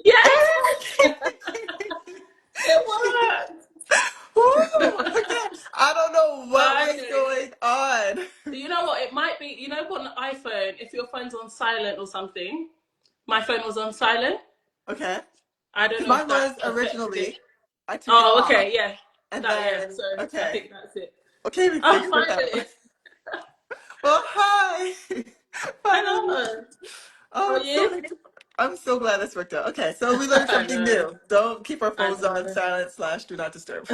Yes, it Woo! worked. Okay. I don't know what was Finally. going on. You know what? It might be, you know, on an iPhone, if your phone's on silent or something, my phone was on silent. Okay. I don't Because know if mine that was affected it. originally, I took it Oh, off. okay, yeah. And That, yeah. then, So I okay. think that's it. Okay, we Oh, figured it out. finally. Well, hi. Finally. Hello. How Oh, are I'm so you? I'm so glad this worked out. Okay, so we learned I something know. new. Don't keep our I phones on know. silent slash do not disturb.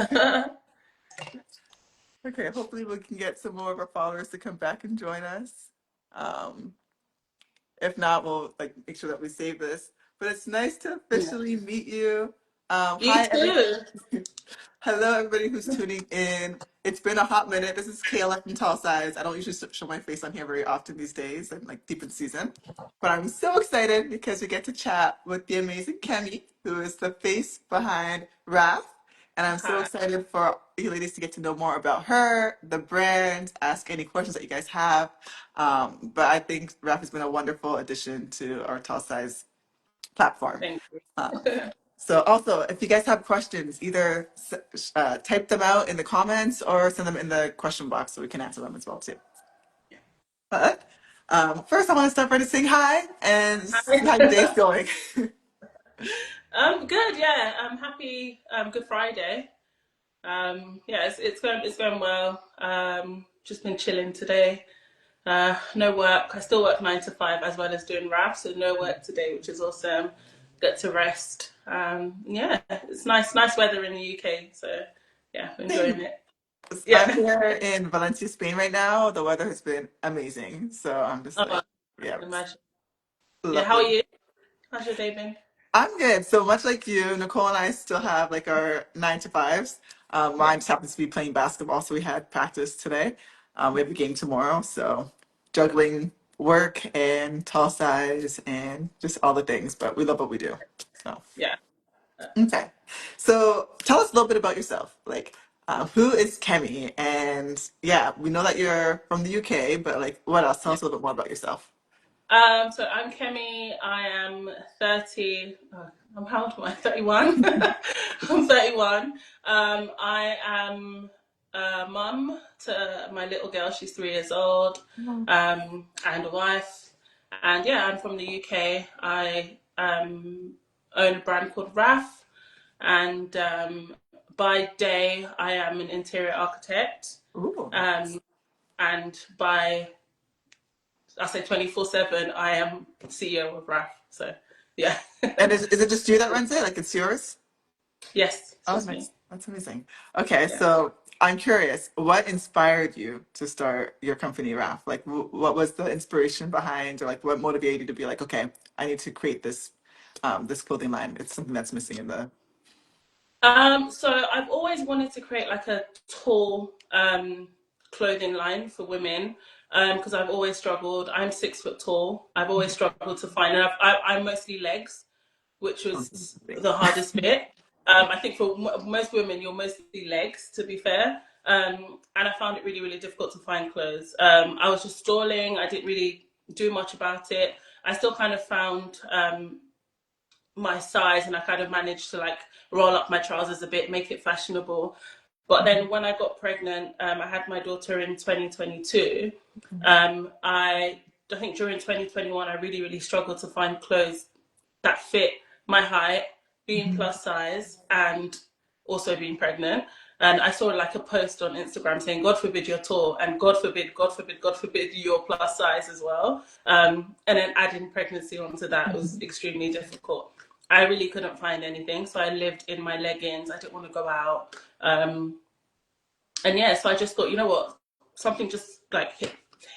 Okay, hopefully we can get some more of our followers to come back and join us. Um, if not, we'll like make sure that we save this. But it's nice to Yeah. officially meet you. You Hi, everybody. too. Hello, everybody who's tuning in. It's been a hot minute. This is Kayla from Tall Size. I don't usually show my face on here very often these days. I'm like deep in season. But I'm so excited because we get to chat with the amazing Kemi, who is the face behind Raffe. And I'm so Hi. excited for you ladies to get to know more about her, the brand, ask any questions that you guys have. But I think Raffe has been a wonderful addition to our Tall Size platform. Thank you. So also, if you guys have questions, either type them out in the comments or send them in the question box so we can answer them as well too. But first, I want to start by just saying hi and see how your day's Hi. going. Good, yeah. I'm happy. Good Friday. Yeah, it's going well. Just been chilling today. No work. I still work 9 to 5 as well as doing RAF, so no work today, which is awesome. Get to rest. Yeah, it's nice weather in the UK, so yeah, enjoying Same. it. I'm Yeah. here in Valencia, Spain right now. The weather has been amazing. So I'm just Oh, like, I yeah, can it's imagine. Yeah, how are lovely. you? How's your day been? I'm good. So much like you, Nicole and I still have like our 9 to 5s. Yeah. Mine just happens to be playing basketball, so we had practice today. We Yeah. have a game tomorrow, so juggling work and tall size and just all the things. But we love what we do. So Yeah. okay. So tell us a little bit about yourself. Like, who is Kemi? And yeah, we know that you're from the UK, but like, what else? Tell Yeah. us a little bit more about yourself. So I'm Kemi. I am 30. How old am I? 31. I'm 31. I am a mum to my little girl. She's 3 years old, and a wife. And yeah, I'm from the UK. I own a brand called Raffe, and by day I am an interior architect, Ooh. um, and by I say 24/7. I am CEO of RAF. So yeah, And is it just you that runs it? Like it's yours? yes, it's Oh, just me. nice. That's amazing. Okay, Yeah. so I'm curious, what inspired you to start your company, Raf? Like, what was the inspiration behind, or like, what motivated you to be like, okay, I need to create this clothing line. It's something that's missing in the. So I've always wanted to create like a tall clothing line for women because I've always struggled. I'm 6 foot tall. I've always struggled to find, and I'm mostly legs, which was the hardest bit. I think for most women, you're mostly legs, to be fair. And I found it really, really difficult to find clothes. I was just stalling. I didn't really do much about it. I still kind of found my size, and I kind of managed to like roll up my trousers a bit, make it fashionable. But then when I got pregnant, I had my daughter in 2022. I think during 2021, I really, really struggled to find clothes that fit my height, being plus size, and also being pregnant. And I saw like a post on Instagram saying, God forbid you're tall, and God forbid, God forbid, God forbid you're plus size as well. And then adding pregnancy onto that was extremely difficult. I really couldn't find anything, so I lived in my leggings. I didn't want to go out. And yeah, so I just thought, you know what, something just like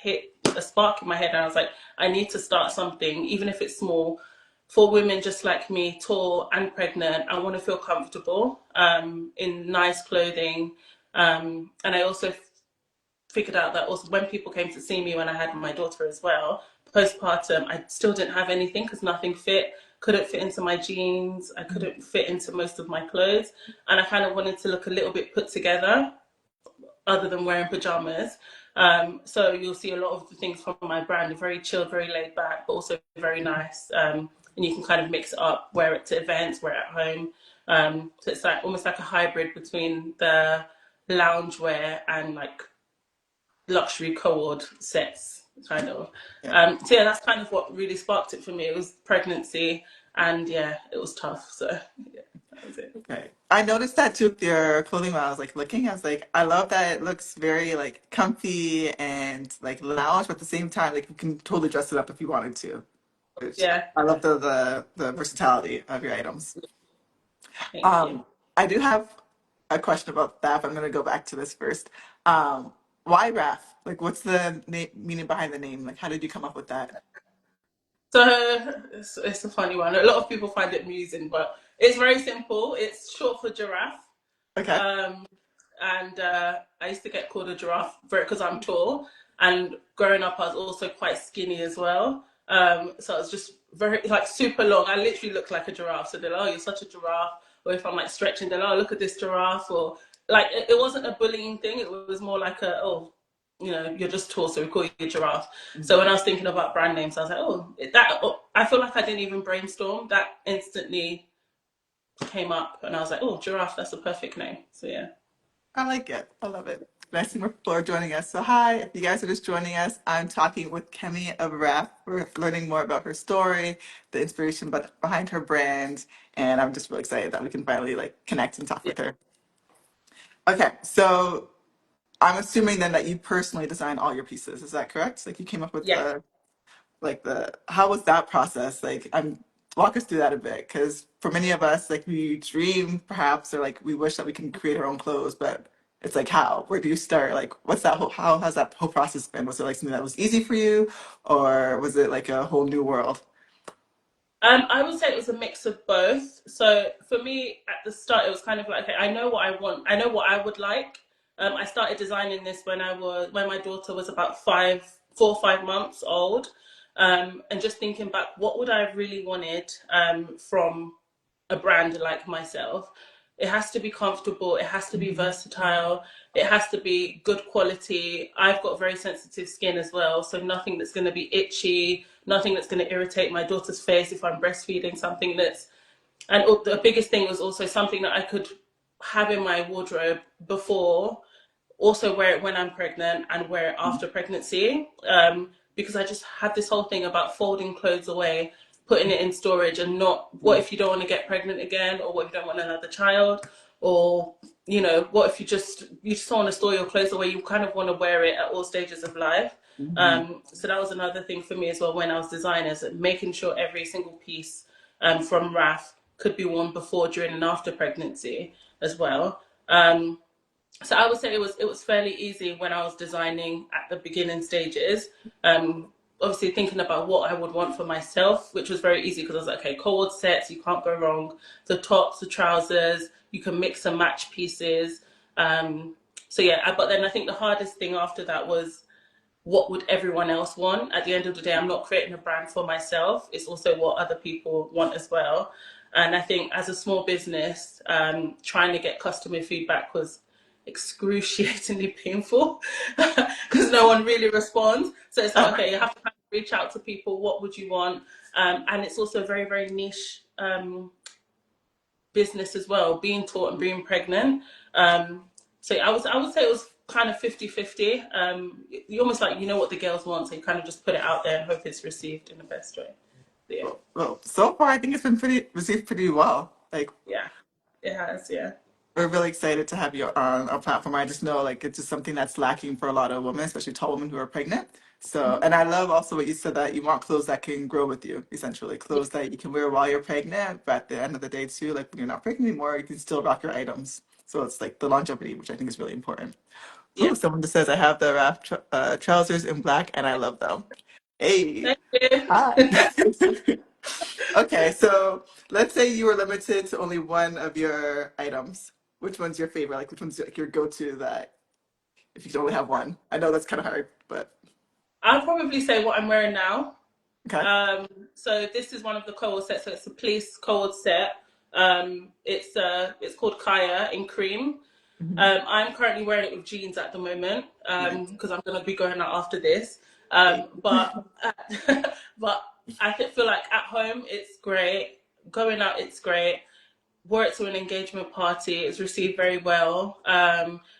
hit a spark in my head, and I was like, I need to start something, even if it's small, for women just like me, tall and pregnant. I want to feel comfortable in nice clothing, and I also figured out that also when people came to see me when I had my daughter as well, postpartum, I still didn't have anything because nothing fit. Couldn't fit into my jeans. I couldn't fit into most of my clothes, and I kind of wanted to look a little bit put together other than wearing pajamas. So you'll see a lot of the things from my brand are very chilled, very laid back, but also very nice. and you can kind of mix it up, wear it to events, wear it at home. So it's like almost like a hybrid between the loungewear and like luxury co-ord sets, kind of. Yeah. So yeah, that's kind of what really sparked it for me. It was pregnancy, and yeah, it was tough. So yeah, that was it. Okay. I noticed that too with your clothing while I was like looking. I was like, I love that it looks very like comfy and like lounge, but at the same time, like you can totally dress it up if you wanted to. Which Yeah, I love the versatility of your items. thank you. Um, I do have a question about that, but I'm gonna go back to this first. Um, why Raf? Like, what's the meaning behind the name? Like, how did you come up with that? So it's a funny one. A lot of people find it amusing, but it's very simple. It's short for giraffe. Okay. Um, and I used to get called a giraffe because I'm tall. And growing up, I was also quite skinny as well. So I was just very like super long. I literally looked like a giraffe. So they're like, "Oh, you're such a giraffe." Or if I'm like stretching, they're like, "Oh, look at this giraffe." Or like it wasn't a bullying thing. It was more like a, "Oh, you're just tall, so we call you a giraffe." So when I was thinking about brand names, I was like, "Oh, that." I feel like I didn't even brainstorm. That instantly came up, and I was like, "Oh, giraffe. That's a perfect name." So yeah. I like it. I love it. Nice to more people are joining us. So hi, if you guys are just joining us, I'm talking with Kemi of Raf. We're learning more about her story, the inspiration behind her brand, and I'm just really excited that we can finally like connect and talk Yeah. with her. Okay, so I'm assuming then that you personally designed all your pieces. Is that correct? Like you came up with Yeah. the how was that process? Like I'm walk us through that a bit because for many of us, like we dream perhaps or like we wish that we can create our own clothes, but it's like how? Where do you start? Like what's that whole how has that whole process been? Was it like something that was easy for you or was it like a whole new world? I would say it was a mix of both. So for me, at the start, it was kind of like, okay, I know what I want. I know what I would like. I started designing this when my daughter was about 4 or 5 months old, and just thinking back, what would I have really wanted from a brand like myself? It has to be comfortable, it has to be Mhm. versatile, it has to be good quality. I've got very sensitive skin as well, so nothing that's going to be itchy, nothing that's going to irritate my daughter's face if I'm breastfeeding, something that's, and the biggest thing was also something that I could have in my wardrobe before, also wear it when I'm pregnant and wear it after pregnancy. Because I just had this whole thing about folding clothes away, putting it in storage, and not what if you don't want to get pregnant again, or what if you don't want another child, or what if you just want to store your clothes away. You kind of want to wear it at all stages of life. Mhm. So that was another thing for me as well when I was designing, is making sure every single piece from Raf could be worn before, during, and after pregnancy as well. So I would say it was fairly easy when I was designing at the beginning stages. Obviously thinking about what I would want for myself, which was very easy because I was like, okay, co-ord sets, you can't go wrong. The tops, the trousers, you can mix and match pieces. So yeah, but then I think the hardest thing after that was, what would everyone else want? At the end of the day, I'm not creating a brand for myself. It's also what other people want as well. And I think as a small business, trying to get customer feedback was excruciatingly painful because no one really responds. So it's like, okay, you have to kind of reach out to people. What would you want? And it's also a very, very niche business as well, being taught and being pregnant. So I would say it was kind of 50-50. You almost like what the girls want, so you kind of just put it out there and hope it's received in the best way. So, yeah, Well, so far I think it's been pretty received pretty well. Like yeah, it has, yeah. we're really excited to have you on our platform. I just know like it's just something that's lacking for a lot of women, especially tall women who are pregnant. So, and I love also what you said that you want clothes that can grow with you, essentially. Yeah, Clothes that you can wear while you're pregnant, but at the end of the day too, like when you're not pregnant anymore, you can still rock your items. So it's like the longevity, which I think is really important. yeah. Ooh, someone just says I have the Raf trousers in black and I love them. Hey, Thank you. hi. Okay, so let's say you were limited to only one of your items. Which one's your favorite? Like, which one's like your go-to that if you could only have one? I know that's kind of hard, but I'll probably say what I'm wearing now. okay. So this is one of the co-ord sets. So it's a police co-ord set. It's called Kaya in cream. Hmm. I'm currently wearing it with jeans at the moment Nice. because I'm going to be going out after this. Hey. But but feel like at home it's great. Going out it's great. Wore it to an engagement party. It's received very well.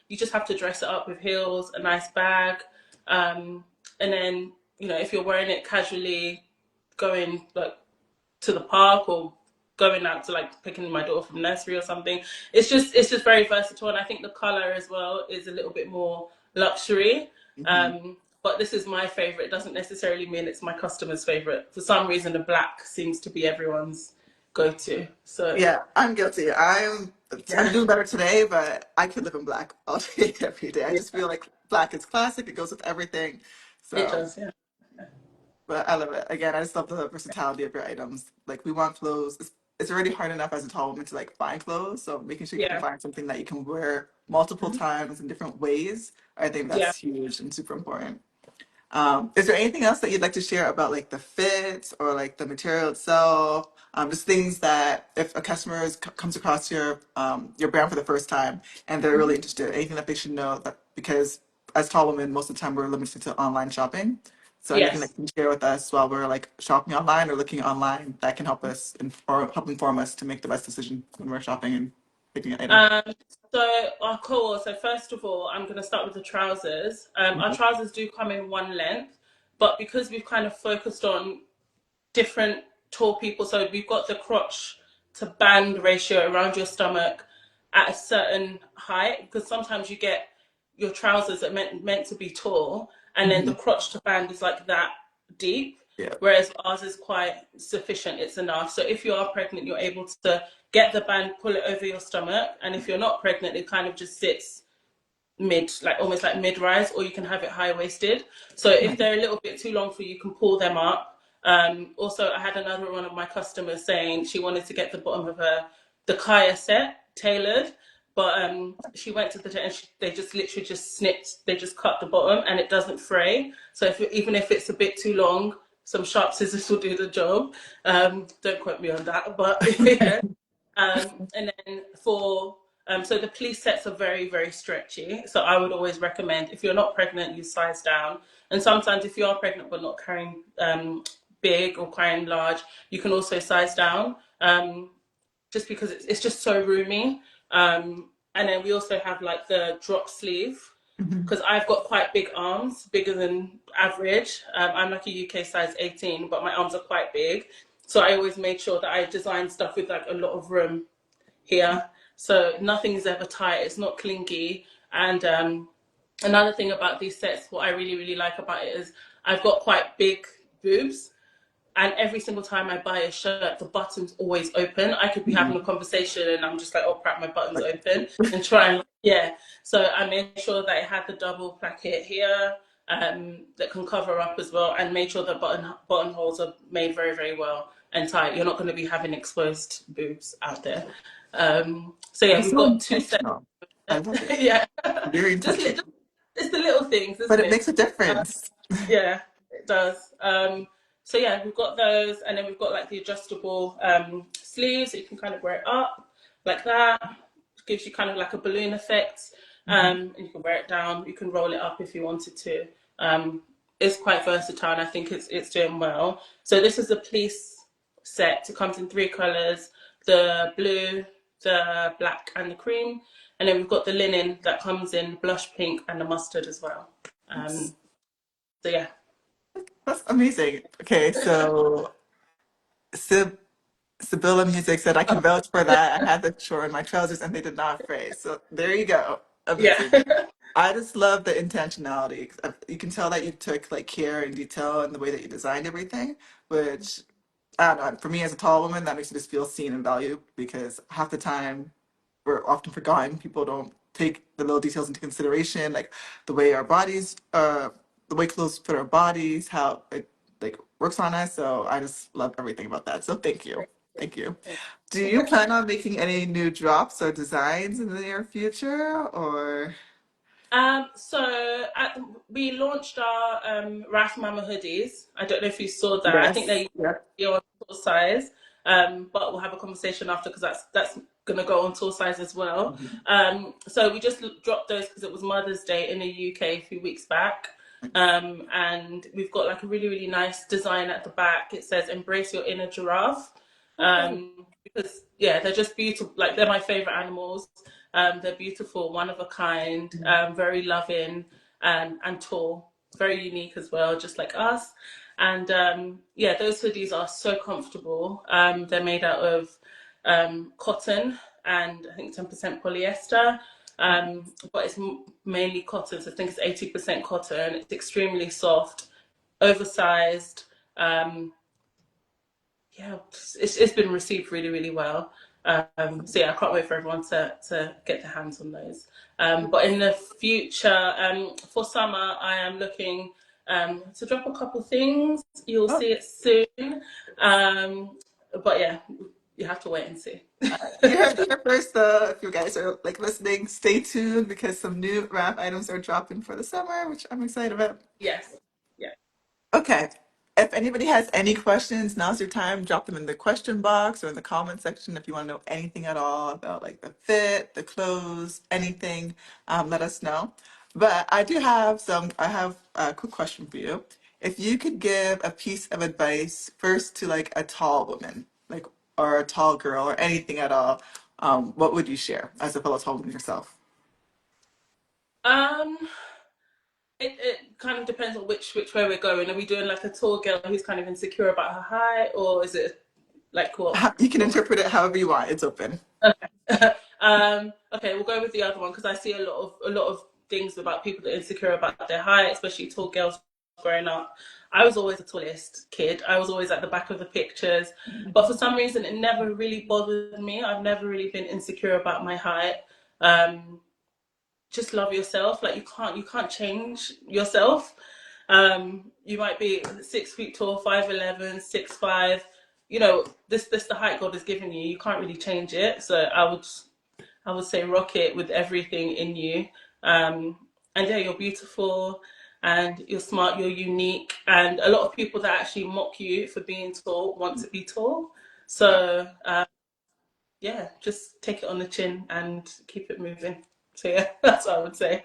You just have to dress it up with heels, a nice bag, and then if you're wearing it casually, going like to the park or going out to like picking my daughter from nursery or something. It's just very versatile, and I think the color as well is a little bit more luxury. Hmm. But this is my favorite. It doesn't necessarily mean it's my customer's favorite. For some reason, the black seems to be everyone's go-to. So Yeah, I'm guilty. I'm yeah, doing better today, but I could live in black all day, every day. I yeah, just feel like black is classic. It goes with everything. it So, does. Yeah, but I love it. Again, I just love the versatility of your items. Like we want clothes. It's already hard enough as a tall woman to like find clothes. So making sure you can yeah, find something that you can wear multiple mhm, times in different ways, I think yeah. that's huge and super important. Is there anything else that you'd like to share about like the fit or like the material itself? Just things that if a customer comes across your brand for the first time and they're really Mhm. interested, anything that they should know that because as tall women, most of the time we're limited to online shopping. So anything that Yes. you can share with us while we're like shopping online or looking online that can help us or help inform us to make the best decision when we're shopping and picking an item. Um, cool. So first of all, I'm going to start with the trousers. Our Mhm. trousers do come in one length, but because we've kind of focused on different tall people, so we've got the crotch to band ratio around your stomach at a certain height, because sometimes you get your trousers that meant to be tall, and then the Mhm. crotch to band is like that deep, Yeah. whereas ours is quite sufficient. It's enough. So if you are pregnant, you're able to get the band, pull it over your stomach, and if you're not pregnant, it kind of just sits mid, like almost like mid rise, or you can have it high waisted. So if Nice. they're a little bit too long for you, you can pull them up. Also, I had another one of my customers saying she wanted to get the bottom of the Kaya set tailored, but she went to the and they just literally just snipped, they just cut the bottom and it doesn't fray. So even if it's a bit too long, some sharp scissors will do the job. Don't quote me on that, but yeah. And then so the police sets are very, very stretchy. So I would always recommend if you're not pregnant, you size down. And sometimes if you are pregnant but not carrying big or carrying large, you can also size down just because it's just so roomy. And then we also have like the drop sleeve Mhm. because I've got quite big arms, bigger than average. I'm like a UK size 18, but my arms are quite big. So I always made sure that I design stuff with like a lot of room here. So nothing's ever tight. It's not clingy. And another thing about these sets, what I really, really like about it is I've got quite big boobs. And every single time I buy a shirt, the button's always open. I could be having a Mhm. conversation and I'm just like, oh crap, my button's Like, open, and try and, yeah. So I made sure that it had the double placket here that can cover up as well, and made sure the buttonholes are made very, very well and tight. You're not going to be having exposed boobs out there. So yeah, it's we've so got two sets. intentional. I love it. Yeah, Very just, intentional. just it's the little things, But isn't it it? makes a difference. Yeah, it does. So yeah, we've got those, and then we've got like the adjustable sleeves, so you can kind of wear it up like that. It gives you kind of like a balloon effect, Mhm. and you can wear it down. You can roll it up if you wanted to. It's quite versatile, and I think it's doing well. So this is the police set. It comes in three colors: the blue, the black, and the cream. And then we've got the linen that comes in blush pink and the mustard as well. That's, So yeah. that's amazing. Okay, so Sib Sibylla Music said I can vouch for that. I had the short in my trousers and they did not fray. So there you go. Yeah. Amazing. I just love the intentionality. You can tell that you took like care and detail in the way that you designed everything, which I don't know. For me as a tall woman, that makes me just feel seen and valued because half the time we're often forgotten. People don't take the little details into consideration, like the way our bodies, the way clothes fit our bodies, how it like works on us. So I just love everything about that. So thank you, thank you. Do you plan on making any new drops or designs in the near future, or? We launched our Raffe Mama hoodies. I don't know if you saw that. I think Yes. they're Yep. your tour size, but we'll have a conversation after because that's gonna go on tour size as well. Mhm. So we just dropped those because it was Mother's Day in the UK a few weeks back. And we've got like a really, really nice design at the back. It says "Embrace your inner giraffe," Okay. because yeah, they're just beautiful. Like they're my favorite animals. They're beautiful, one of a kind, very loving, and tall, very unique as well, just like us. And yeah, those hoodies are so comfortable. They're made out of cotton and I think 10% polyester. But it's mainly cotton, so I think it's 80% cotton. It's extremely soft, oversized. Um, yeah, it's been received really, really well. So yeah, I can't wait for everyone to get their hands on those. But in the future, for summer, I am looking to drop a couple things. You'll Oh, see it soon. But yeah, you have to wait and see. you heard it here first. If you guys are like listening, stay tuned because some new wrap items are dropping for the summer, which I'm excited about. Yes. Yeah. Okay. If anybody has any questions, now's your time. Drop them in the question box or in the comment section if you want to know anything at all about like the fit, the clothes, anything, let us know. But I have a quick question for you. If you could give a piece of advice first to like a tall woman, like, or a tall girl or anything at all, what would you share as a fellow tall woman yourself? Um, it kind of depends on which way we're going. Are we doing like a tall girl who's kind of insecure about her height, or is it like You can what? interpret it however you want. It's open. Okay. Okay, we'll go with the other one because I see a lot of things about people that are insecure about their height, especially tall girls growing up. I was always the tallest kid. I was always at the back of the pictures, but for some reason, it never really bothered me. I've never really been insecure about my height. Um, just love yourself. Like you can't change yourself. You might be 6 feet tall, 5'11", 6'5". You know, this the height God has given you. You can't really change it. So I would say rock it with everything in you. And yeah, you're beautiful and you're smart, you're unique. And a lot of people that actually mock you for being tall want to be tall. So yeah, just take it on the chin and keep it moving. So yeah, that's what I would say.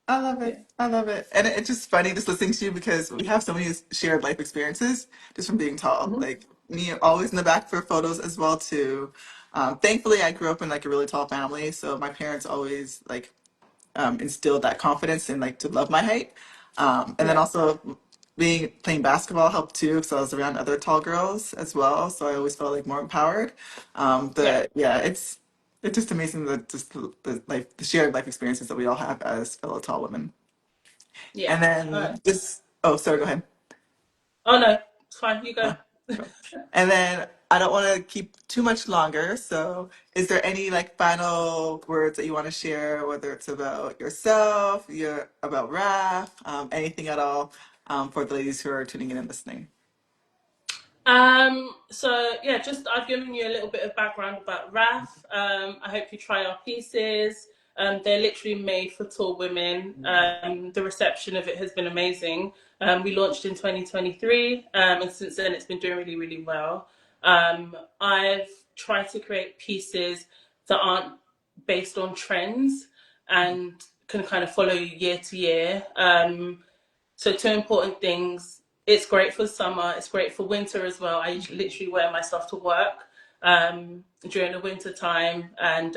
I love it. Yeah. I love it. And it's just funny just listening to you because we have so many shared life experiences just from being tall. Mhm. Like me always in the back for photos as well too. Thankfully I grew up in like a really tall family, so my parents always like instilled that confidence and like to love my height. And then Yeah. also being playing basketball helped too because I was around other tall girls as well, so I always felt like more empowered. Yeah. But yeah, it's just amazing that just the shared life experiences that we all have as fellow tall women. Yeah. And then just oh, sorry, go ahead. Oh no, it's fine. You go. Oh, cool. And then I don't want to keep too much longer. So, is there any like final words that you want to share, whether it's about yourself, about Raf, anything at all, for the ladies who are tuning in and listening? So yeah, just I've given you a little bit of background about Raf. I hope you try our pieces. They're literally made for tall women. The reception of it has been amazing. We launched in 2023, and since then it's been doing really, really well. I've tried to create pieces that aren't based on trends and can kind of follow you year to year. So two important things. It's great for summer. It's great for winter as well. I literally wear my stuff to work during the winter time and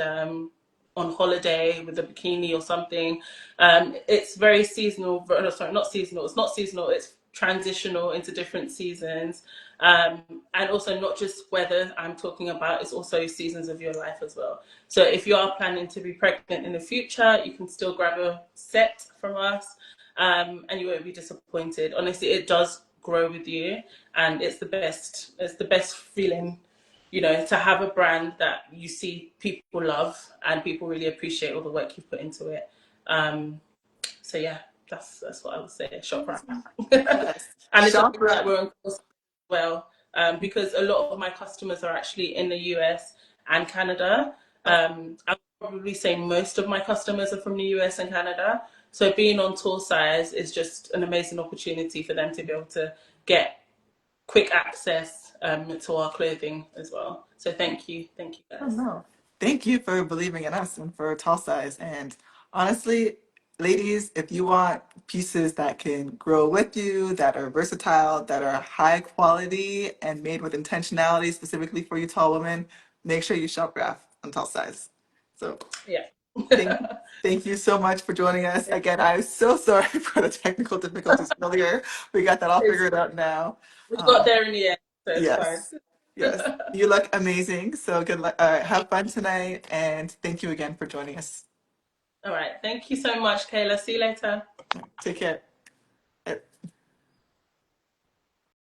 on holiday with a bikini or something. It's very seasonal. No, sorry, not seasonal. It's not seasonal. It's transitional into different seasons. And also not just weather I'm talking about, it's also seasons of your life as well. So if you are planning to be pregnant in the future, you can still grab a set from us, and you won't be disappointed. Honestly, it does grow with you, and it's the best. It's the best feeling, to have a brand that you see people love and people really appreciate all the work you put into it. Um, so yeah, that's what I would say. Shop around. Yes, And it's shop amazing that Raf. we're on course as well, because a lot of my customers are actually in the US and Canada. I would probably say most of my customers are from the US and Canada. So being on tour size is just an amazing opportunity for them to be able to get quick access to our clothing as well. So thank you Oh guys. no. Thank you for believing in us and for tall size. And honestly, ladies, if you want pieces that can grow with you, that are versatile, that are high quality and made with intentionality specifically for you tall women, make sure you shop Raffe on Tall Size. So Yeah. thank thank you so much for joining us. Again, I'm so sorry for the technical difficulties earlier. We got that all It's, figured out now. we got Um, there in the end, so it's fine. yes, yes. You look amazing. So good luck. All right, have fun tonight, and thank you again for joining us. All right. Thank you so much, Kayla. See you later. Take care.